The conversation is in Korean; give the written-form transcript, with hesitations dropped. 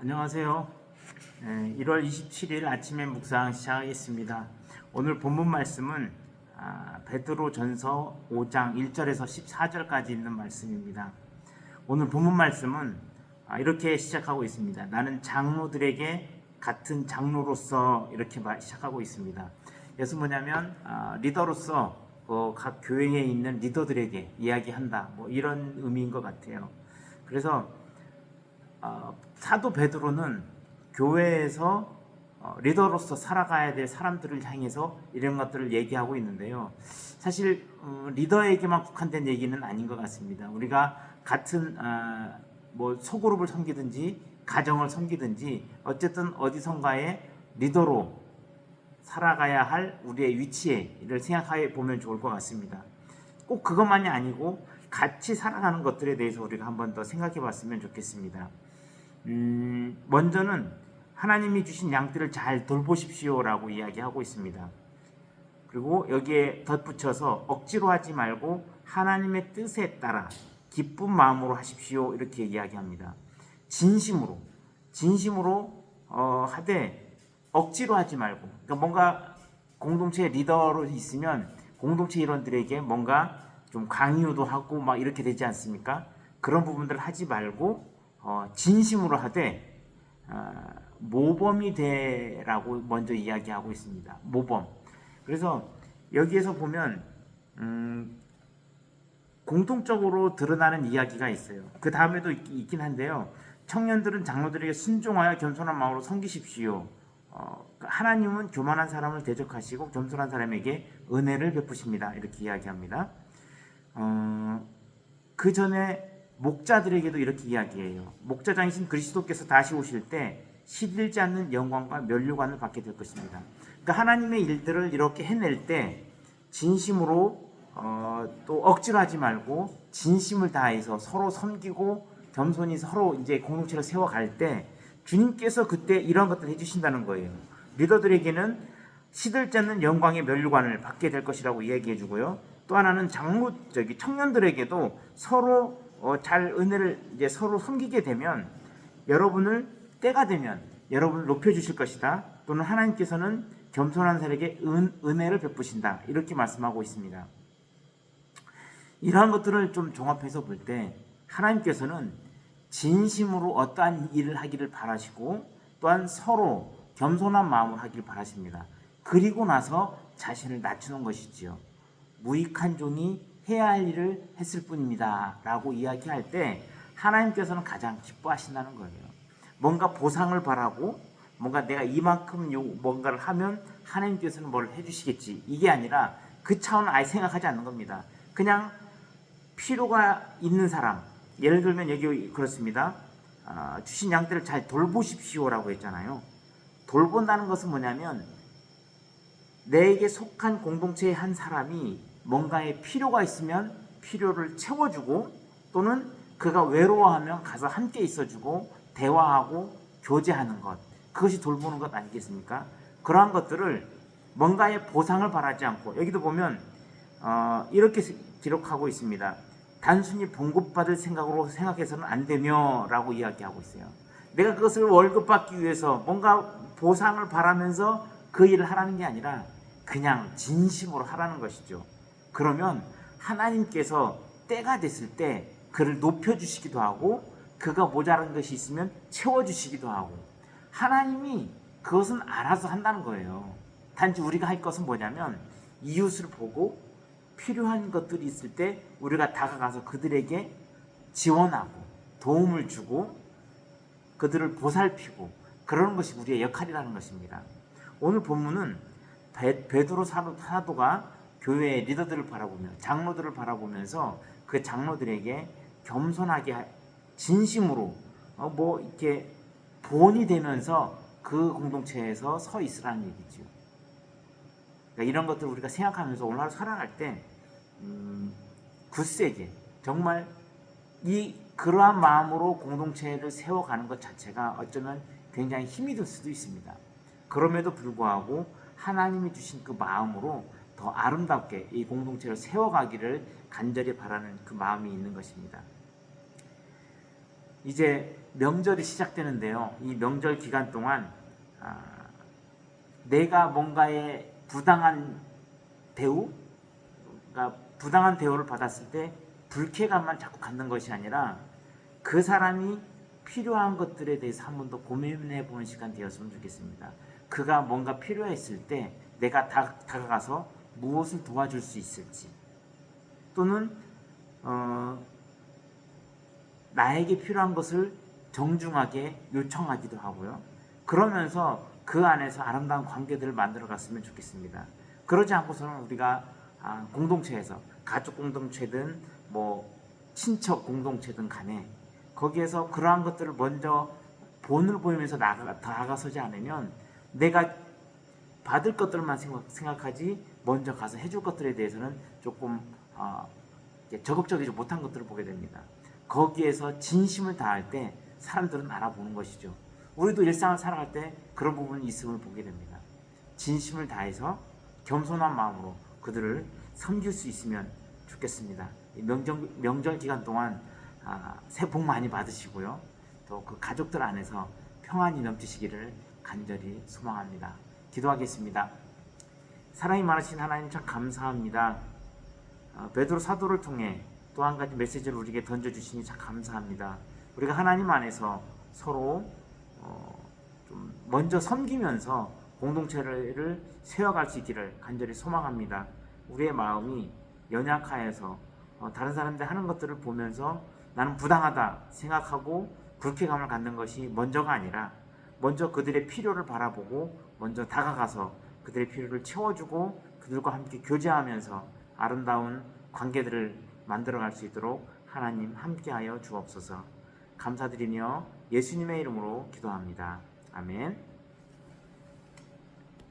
안녕하세요. 1월 27일 아침에 묵상 시작하겠습니다. 오늘 본문 말씀은 베드로전서 5장 1절에서 14절까지 있는 말씀입니다. 오늘 본문 말씀은 이렇게 시작하고 있습니다. 나는 장로들에게 같은 장로로서 이렇게 시작하고 있습니다. 이것은 뭐냐면 리더로서 각 교회에 있는 리더들에게 이야기한다, 이런 의미인 것 같아요. 그래서 사도 베드로는 교회에서 리더로서 살아가야 될 사람들을 향해서 이런 것들을 얘기하고 있는데요. 사실 리더에게만 국한된 얘기는 아닌 것 같습니다. 우리가 같은 소그룹을 섬기든지 가정을 섬기든지 어쨌든 어디선가에 리더로 살아가야 할 우리의 위치를 생각해 보면 좋을 것 같습니다. 꼭 그것만이 아니고 같이 살아가는 것들에 대해서 우리가 한번 더 생각해 봤으면 좋겠습니다. 먼저는 하나님이 주신 양들을 잘 돌보십시오라고 이야기하고 있습니다. 그리고 여기에 덧붙여서 억지로 하지 말고 하나님의 뜻에 따라 기쁜 마음으로 하십시오 이렇게 이야기합니다. 진심으로 하되 억지로 하지 말고, 그러니까 뭔가 공동체 리더로 있으면 공동체 일원들에게 뭔가 좀 강요도 하고 막 이렇게 되지 않습니까? 그런 부분들을 하지 말고 진심으로 하되 모범이 되라고 먼저 이야기하고 있습니다. 모범. 그래서 여기에서 보면 공통적으로 드러나는 이야기가 있어요. 그 다음에도 있긴 한데요. 청년들은 장로들에게 순종하여 겸손한 마음으로 섬기십시오. 하나님은 교만한 사람을 대적하시고 겸손한 사람에게 은혜를 베푸십니다. 이렇게 이야기합니다. 그 전에 목자들에게도 이렇게 이야기해요. 목자장이신 그리스도께서 다시 오실 때 시들지 않는 영광과 면류관을 받게 될 것입니다. 그러니까 하나님의 일들을 이렇게 해낼 때 진심으로 또 억지로 하지 말고 진심을 다해서 서로 섬기고 겸손히 서로 이제 공동체를 세워갈 때 주님께서 그때 이런 것들을 해주신다는 거예요. 리더들에게는 시들지 않는 영광의 면류관을 받게 될 것이라고 이야기해 주고요. 또 하나는 청년들에게도 서로 잘 은혜를 이제 서로 섬기게 되면 여러분을 때가 되면 여러분을 높여주실 것이다. 또는 하나님께서는 겸손한 사람에게 은혜를 베푸신다. 이렇게 말씀하고 있습니다. 이러한 것들을 좀 종합해서 볼 때 하나님께서는 진심으로 어떠한 일을 하기를 바라시고 또한 서로 겸손한 마음으로 하기를 바라십니다. 그리고 나서 자신을 낮추는 것이지요. 무익한 종이 해야 할 일을 했을 뿐입니다 라고 이야기할 때 하나님께서는 가장 기뻐하신다는 거예요. 뭔가 보상을 바라고 뭔가 내가 이만큼 뭔가를 하면 하나님께서는 뭘 해주시겠지, 이게 아니라 그 차원은 아예 생각하지 않는 겁니다. 그냥 필요가 있는 사람, 예를 들면 여기 그렇습니다. 주신 양들을 잘 돌보십시오라고 했잖아요. 돌본다는 것은 뭐냐면 내게 속한 공동체의 한 사람이 뭔가에 필요가 있으면 필요를 채워주고 또는 그가 외로워하면 가서 함께 있어주고 대화하고 교제하는 것, 그것이 돌보는 것 아니겠습니까? 그러한 것들을 뭔가의 보상을 바라지 않고, 여기도 보면 이렇게 기록하고 있습니다. 단순히 봉급받을 생각으로 생각해서는 안 되며 라고 이야기하고 있어요. 내가 그것을 월급 받기 위해서 뭔가 보상을 바라면서 그 일을 하라는 게 아니라 그냥 진심으로 하라는 것이죠. 그러면 하나님께서 때가 됐을 때 그를 높여주시기도 하고 그가 모자란 것이 있으면 채워주시기도 하고 하나님이 그것은 알아서 한다는 거예요. 단지 우리가 할 것은 뭐냐면 이웃을 보고 필요한 것들이 있을 때 우리가 다가가서 그들에게 지원하고 도움을 주고 그들을 보살피고 그러는 것이 우리의 역할이라는 것입니다. 오늘 본문은 베드로 사도가 교회의 리더들을 바라보며 장로들을 바라보면서 그 장로들에게 겸손하게 진심으로 이렇게 본이 되면서 그 공동체에서 서 있으라는 얘기죠. 그러니까 이런 것들을 우리가 생각하면서 오늘 하루 살아갈 때 굳세게 정말 그러한 마음으로 공동체를 세워가는 것 자체가 어쩌면 굉장히 힘이 들 수도 있습니다. 그럼에도 불구하고 하나님이 주신 그 마음으로 더 아름답게 이 공동체를 세워가기를 간절히 바라는 그 마음이 있는 것입니다. 이제 명절이 시작되는데요. 이 명절 기간 동안 내가 뭔가의 부당한 대우, 그러니까 부당한 대우를 받았을 때 불쾌감만 자꾸 갖는 것이 아니라 그 사람이 필요한 것들에 대해서 한 번 더 고민해 보는 시간 되었으면 좋겠습니다. 그가 뭔가 필요했을 때 내가 다가가서 무엇을 도와줄 수 있을지, 또는 나에게 필요한 것을 정중하게 요청하기도 하고요. 그러면서 그 안에서 아름다운 관계들을 만들어 갔으면 좋겠습니다. 그러지 않고서는 우리가 공동체에서, 가족 공동체든 뭐 친척 공동체든 간에, 거기에서 그러한 것들을 먼저 본을 보이면서 다가서지 않으면 내가 받을 것들만 생각하지 먼저 가서 해줄 것들에 대해서는 조금 적극적이지 못한 것들을 보게 됩니다. 거기에서 진심을 다할 때 사람들은 알아보는 것이죠. 우리도 일상을 살아갈 때 그런 부분이 있음을 보게 됩니다. 진심을 다해서 겸손한 마음으로 그들을 섬길 수 있으면 좋겠습니다. 명절 기간 동안 새해 복 많이 받으시고요. 또 그 가족들 안에서 평안이 넘치시기를 간절히 소망합니다. 기도하겠습니다. 사랑이 많으신 하나님 참 감사합니다. 베드로 사도를 통해 또 한 가지 메시지를 우리에게 던져주시니 참 감사합니다. 우리가 하나님 안에서 서로 좀 먼저 섬기면서 공동체를 세워갈 수 있기를 간절히 소망합니다. 우리의 마음이 연약하여서 다른 사람들 하는 것들을 보면서 나는 부당하다 생각하고 불쾌감을 갖는 것이 먼저가 아니라, 먼저 그들의 필요를 바라보고 먼저 다가가서 그들의 필요를 채워주고 그들과 함께 교제하면서 아름다운 관계들을 만들어갈 수 있도록 하나님 함께하여 주옵소서. 감사드리며 예수님의 이름으로 기도합니다. 아멘.